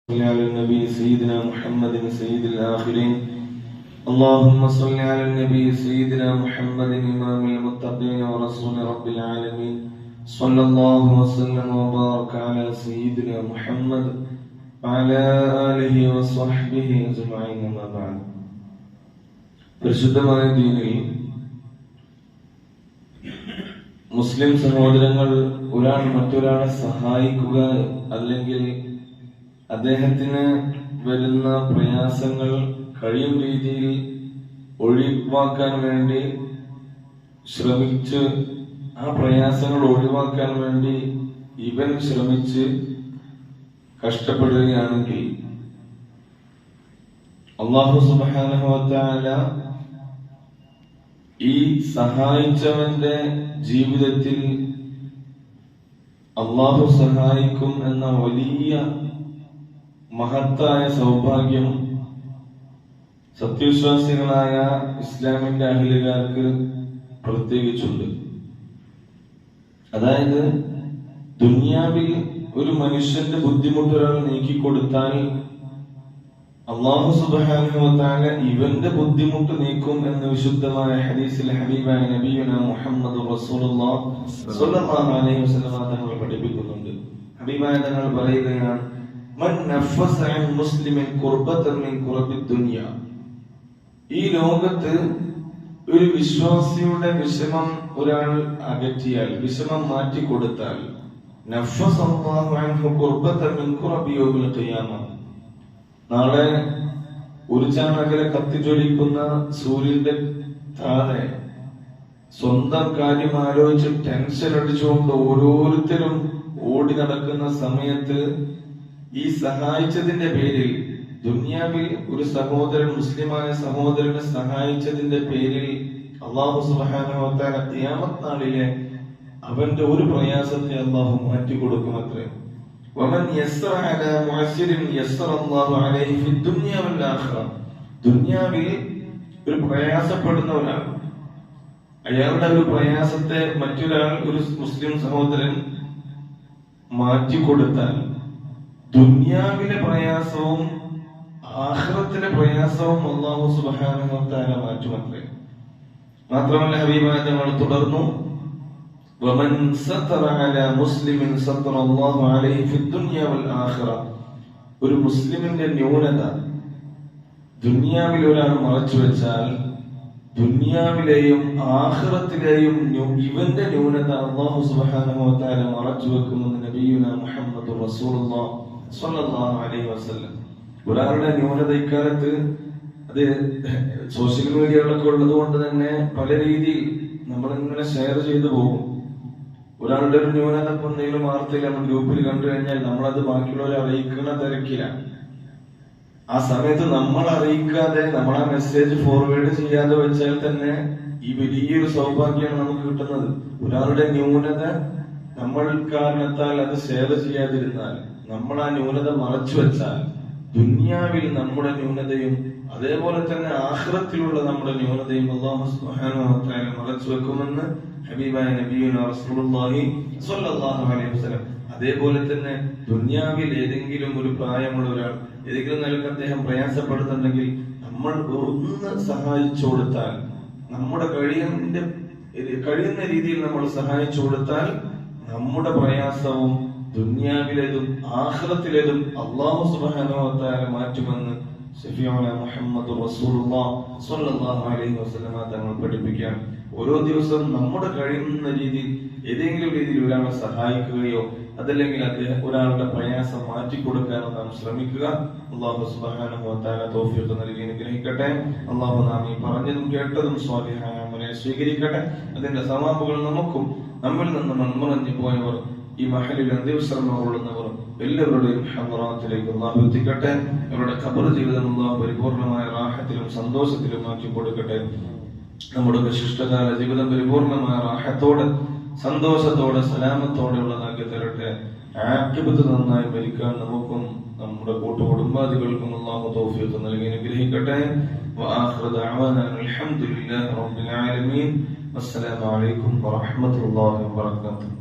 على النبي سيدنا محمد سيد الآخرين. اللهم صل على النبي سيدنا محمد إمام المتقين ورسول رب العالمين. صلى الله وسلم وبارك على سيدنا محمد وعلى آله وصحبه أجمعين. ما بعد. പരിശുദ്ധമായ ദീനിൽ മുസ്ലിം സഹോദരങ്ങൾ ഒരാൾ മറ്റൊരാളെ സഹായിക്കുക അല്ലെങ്കിൽ അദ്ദേഹത്തിന് വരുന്ന പ്രയാസങ്ങൾ കഴിയും രീതിയിൽ ഒഴിവാക്കാൻ വേണ്ടി ശ്രമിച്ച് ആ പ്രയാസങ്ങൾ ഒഴിവാക്കാൻ വേണ്ടി ഇവൻ ശ്രമിച്ച് കഷ്ടപ്പെടുകയാണെങ്കിൽ അല്ലാഹു സുബ്ഹാനഹു വ തആല ഈ സഹായിച്ചവന്റെ ജീവിതത്തിൽ അല്ലാഹു സഹായിക്കും എന്ന വലിയ മഹത്തായ സൗഭാഗ്യം സത്യവിശ്വാസികളായ ഇസ്ലാമിന്റെ അഹ്ലുകാർക്ക് പ്രത്യേകിച്ചുണ്ട്. അതായത് ദുനിയാവിൽ ഒരു മനുഷ്യന്റെ ബുദ്ധിമുട്ട് ഒരാൾ നീക്കിക്കൊടുത്താൽ അല്ലാഹു സുബ്ഹാനഹു വ തആല ഇവന്റെ ബുദ്ധിമുട്ട് നീക്കും എന്ന് വിശുദ്ധമായ ഹദീസിൽ ഹബീബായ നബിയുനാ മുഹമ്മദ് റസൂലുള്ളാഹി സ്വല്ലല്ലാഹു അലൈഹി വസല്ലം തങ്ങൾ പഠിപ്പിക്കുന്നുണ്ട്. ഹബീബായ തങ്ങൾ പറയുകയാണ്, മൻ നഫസ അൻ മുസ്ലിമിൻ ഖുർബതൻ മിൻ ഖുറബിദ് ദുനിയ. ഈ ലോകത്ത് ഒരു വിശ്വാസിയുടെ വിഷമം ഒരാൾ അകറ്റിയാൽ, വിഷമം മാറ്റി കൊടുത്താൽ, നഫസല്ലാഹു അൻഹു ഖുർബതൻ മിൻ ഖുറബി യൗമിൽ ഖിയാമ. നാളെ ഉർജാനകലെ കത്തിജ്വലിക്കുന്ന സൂര്യന്റെ താഴെ സ്വന്തം കാര്യം ആലോചിച്ച് ടെൻഷൻ അടിച്ചുകൊണ്ട് ഓരോരുത്തരും ഓടി നടക്കുന്ന സമയത്ത് ഈ സഹായിച്ചതിന്റെ പേരിൽ, ദുനിയാവിൽ ഒരു സഹോദരൻ മുസ്ലിമായ സഹോദരനെ സഹായിച്ചതിന്റെ പേരിൽ അല്ലാഹു സുബ്ഹാനഹു വ തആല ഖിയാമത്ത് നാളിലെ അവന്റെ ഒരു പ്രയാസത്തെ അല്ലാഹു മാറ്റി കൊടുക്കുമത്രേ. വമൻ യസ്റ അലാ മുഅസ്സിരിൻ യസ്റ അല്ലാഹു അലൈഹി ഫിദ് ദുനിയ വൽ ആഖിറ. ദുനിയാവിൽ ഒരു പ്രയാസപ്പെടുന്ന ഒരാൾ, അയാളുടെ ഒരു പ്രയാസത്തെ മറ്റൊരാൾ, ഒരു മുസ്ലിം സഹോദരൻ മാറ്റി കൊടുത്താൽ ദുനിയാവിലെ പ്രയാസവും ആഖിറത്തിലെ പ്രയാസവും അല്ലാഹു സുബ്ഹാനഹു വ തആല മാറ്റുമത്രേ. മാത്രമല്ല ഹബീബായ തങ്ങൾ തുടർന്നു, വമൻ സതറ അലാ മുസ്ലിമിൻ സതറ അല്ലാഹു അലൈഹി ഫിദ് ദുനിയ വൽ ആഖിറ. ഒരു മുസ്ലിമിന്റെ ന്യൂനത ദുനിയാവിൽ ഒരാൾ മറച്ചു വെച്ചാൽ ദുനിയാവിലെയും ആഖിറത്തിലെയും ഇവന്റെ ന്യൂനത അല്ലാഹു സുബ്ഹാനഹു വ തആല മറച്ചു വെക്കുമെന്ന് നബിയുനാ മുഹമ്മദ് റസൂലുള്ളാഹി സ്വല്ലല്ലാഹു അലൈഹി വസല്ലം. ഒരാളുടെ ന്യൂനത ഇക്കാലത്ത് അത് സോഷ്യൽ മീഡിയകളൊക്കെ ഉള്ളത് കൊണ്ട് തന്നെ പല രീതിയിൽ നമ്മളിങ്ങനെ ഷെയർ ചെയ്തു പോകും. ഒരാളുടെ ഒരു ന്യൂനത എന്തെങ്കിലും വാർത്തയിൽ നമ്മൾ ഗ്രൂപ്പിൽ കണ്ടു കഴിഞ്ഞാൽ നമ്മളത് ബാക്കിയുള്ളവരെ അറിയിക്കുന്ന തിരക്കിലാണ്. ആ സമയത്ത് നമ്മൾ അറിയിക്കാതെ, നമ്മൾ ആ മെസ്സേജ് ഫോർവേഡ് ചെയ്യാതെ വെച്ചാൽ തന്നെ ഈ വലിയൊരു സൗഭാഗ്യമാണ് നമുക്ക് കിട്ടുന്നത്. ഒരാളുടെ ന്യൂനത നമ്മൾ കാരണത്താൽ അത് ഷെയർ ചെയ്യാതിരുന്നാൽ, നമ്മൾ ആ ന്യൂനത മറച്ചു വെച്ചാൽ ദുനിയാവിൽ നമ്മുടെ ന്യൂനതയും അതേപോലെ തന്നെ ആഖിറത്തിലുള്ള നമ്മുടെ ന്യൂനതയും അല്ലാഹു സുബ്ഹാനഹു വ തആല മറച്ചു വെക്കുമെന്ന് ഹബീബായ നബിയുനാ റസൂലുള്ളാഹി സ്വല്ലല്ലാഹു അലൈഹി വസല്ലം. അതേപോലെ തന്നെ ദുനിയാവിൽ ഏതെങ്കിലും ഒരു പ്രായമുള്ള ഒരാൾ ഏതെങ്കിലും നിലക്ക് അദ്ദേഹം പ്രയാസപ്പെടുന്നുണ്ടെങ്കിൽ നമ്മൾ ഒന്ന് സഹായിച്ചു കൊടുത്താൽ, നമ്മുടെ കഴിയുന്ന രീതിയിൽ നമ്മൾ സഹായിച്ചു കൊടുത്താൽ നമ്മുടെ പ്രയാസവും ദുനിയാവിലേതും ആഖിറത്തിലേതും അല്ലാഹു സുബ്ഹാനഹു വ തആല മാറ്റുമെന്ന് ശഫീഉനാ മുഹമ്മദ് റസൂലുള്ളാഹി സ്വല്ലല്ലാഹു അലൈഹി വസല്ലം തങ്ങൾ പഠിപ്പിക്കുകയാണ്. ഓരോ ദിവസവും നമ്മുടെ കഴിയുന്ന രീതിയിൽ ഏതെങ്കിലും രീതിയിൽ ഒരാളെ സഹായിക്കുകയോ അതല്ലെങ്കിൽ ഒരാളുടെ പ്രയാസം മാറ്റിക്കൊടുക്കാനോ നാം ശ്രമിക്കുക. അല്ലാഹു സുബ്ഹാനഹു വ തആല തൗഫീഖ് നൽകി അനുഗ്രഹിക്കട്ടെ. അല്ലാഹു നാം ഈ പറഞ്ഞതും കേട്ടതും സ്വാലിഹായ അമലെ സ്വീകരിക്കട്ടെ. അതിന്റെ സവാബുകൾ നമുക്കും നമ്മിൽ നിന്ന് മൺമറഞ്ഞു പോയവർ, ഈ മഹലിൽ അന്ത്യവിശ്രമം കൊള്ളുന്നവർ എല്ലാവരുടെയും ഹദ്റത്തിലേക്ക് അല്ലാഹു എത്തിക്കട്ടെ. അവരുടെ ഖബർ ജീവിതം അല്ലാഹു പരിപൂർണമായ റാഹത്തിലും സന്തോഷത്തിലും ആക്കി കൊടുക്കട്ടെ. നമ്മുടെ വിശിഷ്ടകാല ജീവിതം പരിപൂർണമായ റാഹത്തോടെ, സന്തോഷത്തോടെ, സലാമത്തോടെ ഉള്ളതാക്കി തരട്ടെ. ആഖിബത്ത് നന്നായി മരിക്കാൻ നമുക്കും നമ്മുടെ കൂട്ടുകുടുംബാദികൾക്കും അല്ലാഹു തൗഫീഖ് നൽകി അനുഗ്രഹിക്കട്ടെ. വആഖിറു ദഅവാനാ അൽഹംദുലില്ലാഹി റബ്ബിൽ ആലമീൻ. അസ്സലാമു അലൈക്കും വറഹ്മത്തുള്ളാഹി വബറകാതുഹു.